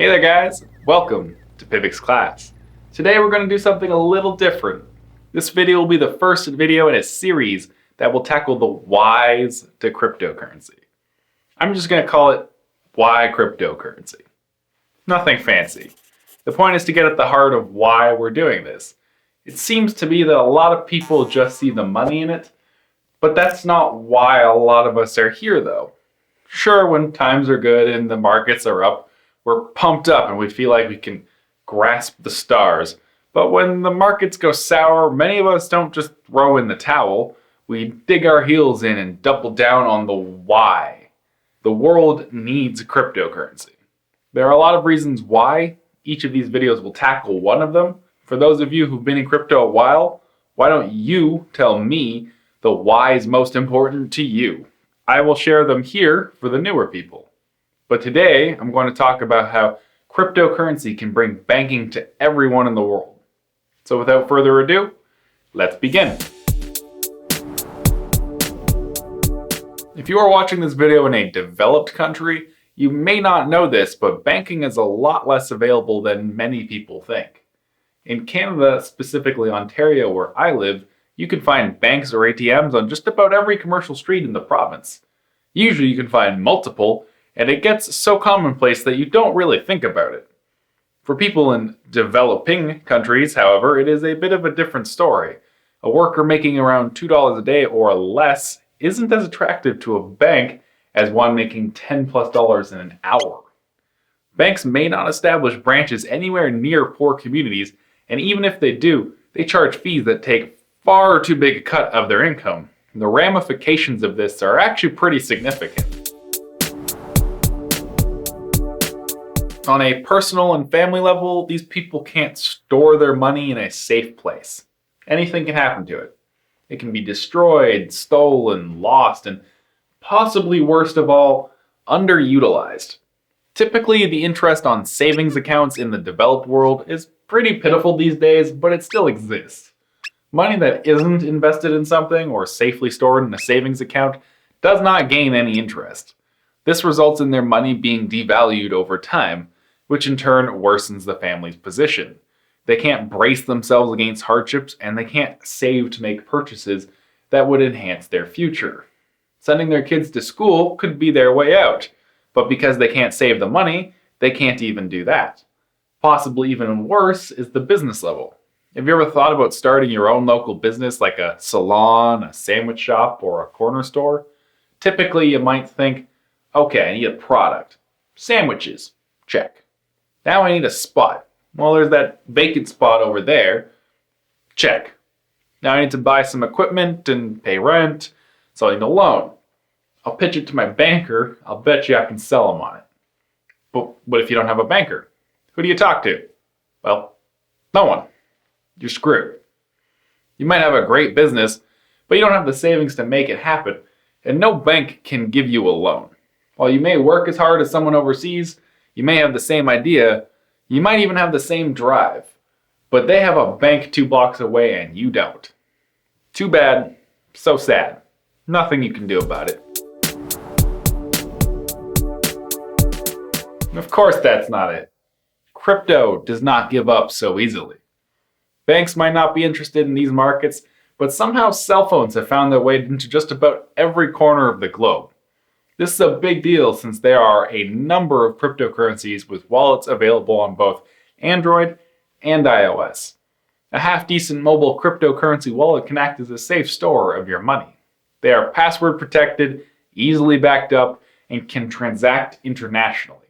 Hey there guys, welcome to PIVX class. Today we're going to do something a little different. This video will be the first video in a series that will tackle the whys to cryptocurrency. I'm just going to call it Why Cryptocurrency. Nothing fancy. The point is to get at the heart of why we're doing this. It seems to be that a lot of people just see the money in it, but that's not why a lot of us are here though. Sure, when times are good and the markets are up, we're pumped up and we feel like we can grasp the stars. But when the markets go sour, many of us don't just throw in the towel. We dig our heels in and double down on the why. The world needs cryptocurrency. There are a lot of reasons why. Each of these videos will tackle one of them. For those of you who've been in crypto a while, why don't you tell me the why is most important to you? I will share them here for the newer people. But today, I'm going to talk about how cryptocurrency can bring banking to everyone in the world. So without further ado, let's begin. If you are watching this video in a developed country, you may not know this, but banking is a lot less available than many people think. In Canada, specifically Ontario where I live, you can find banks or ATMs on just about every commercial street in the province. Usually you can find multiple, and it gets so commonplace that you don't really think about it. For people in developing countries, however, it is a bit of a different story. A worker making around $2 a day or less isn't as attractive to a bank as one making $10+ in an hour. Banks may not establish branches anywhere near poor communities, and even if they do, they charge fees that take far too big a cut of their income. The ramifications of this are actually pretty significant. On a personal and family level, these people can't store their money in a safe place. Anything can happen to it. It can be destroyed, stolen, lost, and possibly worst of all, underutilized. Typically, the interest on savings accounts in the developed world is pretty pitiful these days, but it still exists. Money that isn't invested in something or safely stored in a savings account does not gain any interest. This results in their money being devalued over time, which in turn worsens the family's position. They can't brace themselves against hardships, and they can't save to make purchases that would enhance their future. Sending their kids to school could be their way out, but because they can't save the money, they can't even do that. Possibly even worse is the business level. Have you ever thought about starting your own local business like a salon, a sandwich shop, or a corner store? Typically, you might think, okay, I need a product. Sandwiches. Check. Now I need a spot. Well, there's that vacant spot over there. Check. Now I need to buy some equipment and pay rent, so I need a loan. I'll pitch it to my banker. I'll bet you I can sell them on it. But what if you don't have a banker? Who do you talk to? Well, no one. You're screwed. You might have a great business, but you don't have the savings to make it happen, and no bank can give you a loan. While you may work as hard as someone overseas, you may have the same idea, you might even have the same drive, but they have a bank 2 blocks away and you don't. Too bad, so sad. Nothing you can do about it. Of course that's not it. Crypto does not give up so easily. Banks might not be interested in these markets, but somehow cell phones have found their way into just about every corner of the globe. This is a big deal since there are a number of cryptocurrencies with wallets available on both Android and iOS. A half-decent mobile cryptocurrency wallet can act as a safe store of your money. They are password protected, easily backed up, and can transact internationally.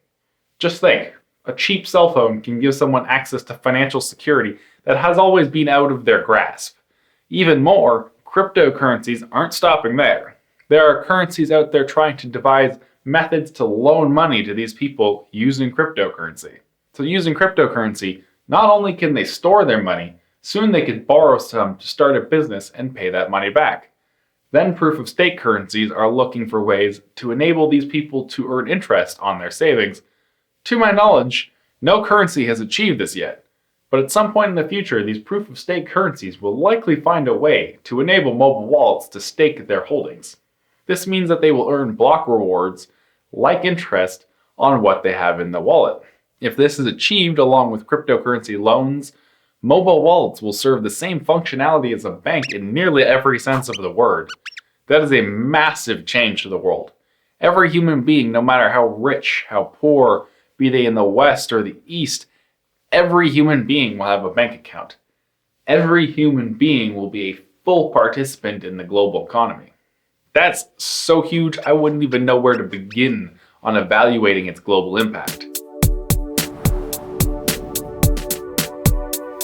Just think, a cheap cell phone can give someone access to financial security that has always been out of their grasp. Even more, cryptocurrencies aren't stopping there. There are currencies out there trying to devise methods to loan money to these people using cryptocurrency. So using cryptocurrency, not only can they store their money, soon they could borrow some to start a business and pay that money back. Then proof-of-stake currencies are looking for ways to enable these people to earn interest on their savings. To my knowledge, no currency has achieved this yet. But at some point in the future, these proof-of-stake currencies will likely find a way to enable mobile wallets to stake their holdings. This means that they will earn block rewards, like interest, on what they have in the wallet. If this is achieved along with cryptocurrency loans, mobile wallets will serve the same functionality as a bank in nearly every sense of the word. That is a massive change to the world. Every human being, no matter how rich, how poor, be they in the West or the East, every human being will have a bank account. Every human being will be a full participant in the global economy. That's so huge, I wouldn't even know where to begin on evaluating its global impact.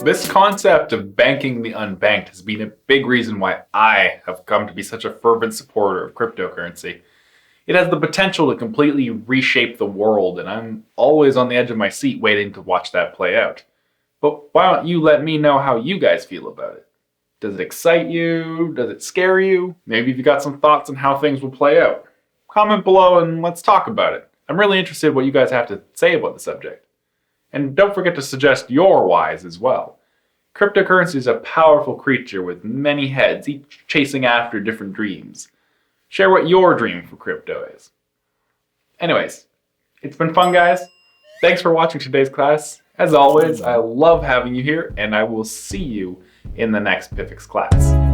This concept of banking the unbanked has been a big reason why I have come to be such a fervent supporter of cryptocurrency. It has the potential to completely reshape the world, and I'm always on the edge of my seat waiting to watch that play out. But why don't you let me know how you guys feel about it? Does it excite you? Does it scare you? Maybe you've got some thoughts on how things will play out. Comment below and let's talk about it. I'm really interested in what you guys have to say about the subject. And don't forget to suggest your whys as well. Cryptocurrency is a powerful creature with many heads, each chasing after different dreams. Share what your dream for crypto is. Anyways, it's been fun, guys. Thanks for watching today's class. As always, I love having you here, and I will see you in the next PIVX class.